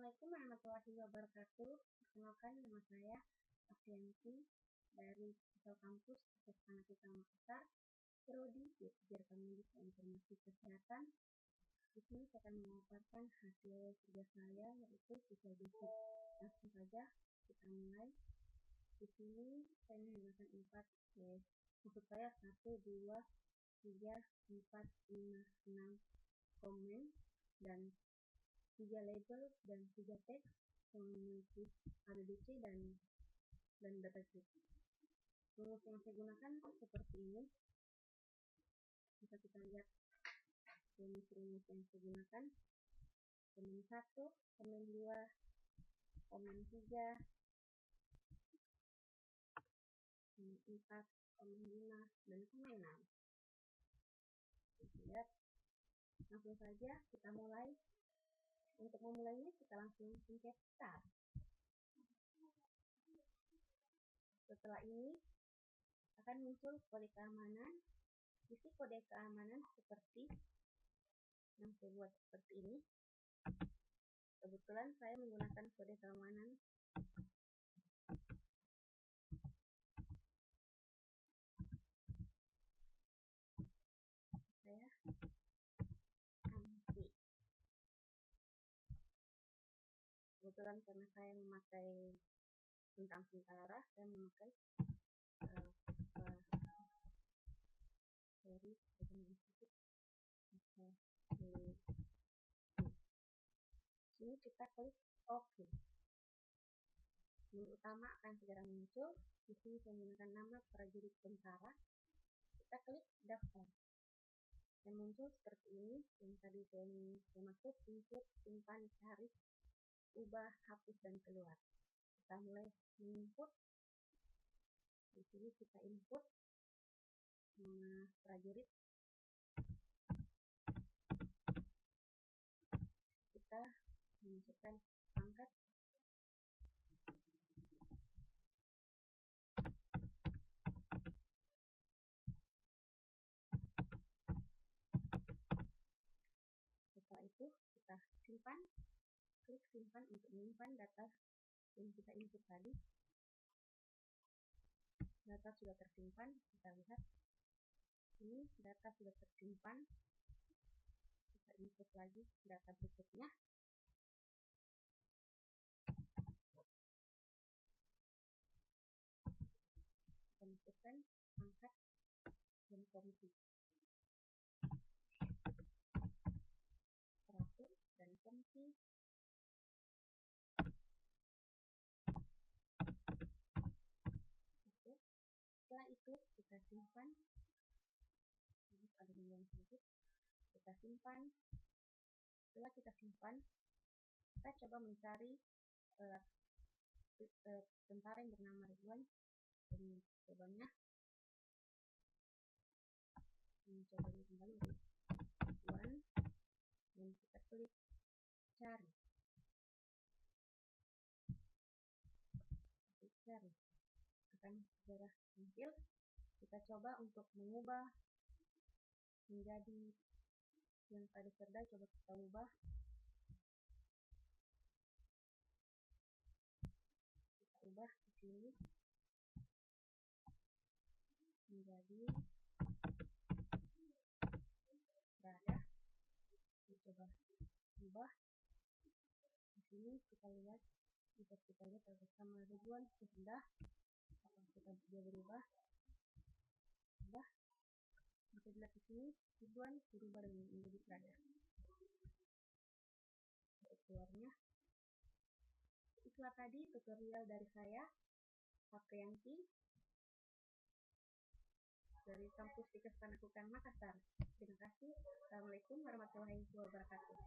Assalamualaikum warahmatullahi wabarakatuh. Perkenalkan, nama saya Aprianti dari Sisal Kampus Kesehatan Makassar, Prodi Direkam Medis dan Informasi Kesehatan. Di sini saya akan memaparkan hasil kerja saya, yaitu visual basic. Langsung saja kita mulai. Di sini saya menggunakan 4 maksud saya 1, 2, 3, 4, 5, 6 komen dan 3 label dan 3 teks yang memiliki ADDC dan data grid. Rumus yang saya gunakan seperti ini. Bisa kita lihat rumus-rumus yang saya gunakan. Komen 1, komen 2, komen 3, komen 4, komen 5, dan komen 6. Kita lihat. Langsung saja kita mulai. Untuk memulainya kita langsung pencet start. Setelah ini akan muncul kode keamanan. Isi kode keamanan seperti yang saya buat seperti ini. Kebetulan saya menggunakan kode keamanan saya AMPI. Kebetulan karena saya memakai tentang sementara, saya memakai seri sini kita klik OK. Menu utama akan segera muncul. Di sini saya menggunakan nama prajurit tentara. Kita klik daftar. Dan muncul seperti ini. Yang tadi saya maksud, input, simpan, cari, ubah, hapus, dan keluar. Kita mulai menginput. Di sini kita input nama prajurit. Kita memasukkan pangkat. Setelah itu kita simpan. Klik simpan untuk menyimpan data yang kita input tadi. Data sudah tersimpan. Kita lihat. Ini data sudah tersimpan. Kita input lagi data berikutnya. Kita masukkan pangkat dan komisi. Teratur dan komisi. Oke. Setelah itu kita simpan. Ada yang sedikit. Kita simpan. Setelah kita simpan, kita coba mencari tentara yang bernama Ridwan. Dan cobanya mencoba kembali Ridwan, dan kita klik cari. Akan segera muncul. Kita coba untuk mengubah menjadi yang tadi Serda. Coba kita ubah. Kita ubah di sini menjadi berada. Kita coba ubah. Di sini kita lihat, bisa kita lihat bersama Ridwan sudah. Apakah dia berubah? Sudah. Bisa dilihat di sini Ridwan berubah menjadi berada. Untuk keluarnya. Itulah tadi tutorial dari saya, Aprianti, dari kampus di Kesehatan Makassar. Terima kasih. Assalamualaikum warahmatullahi wabarakatuh.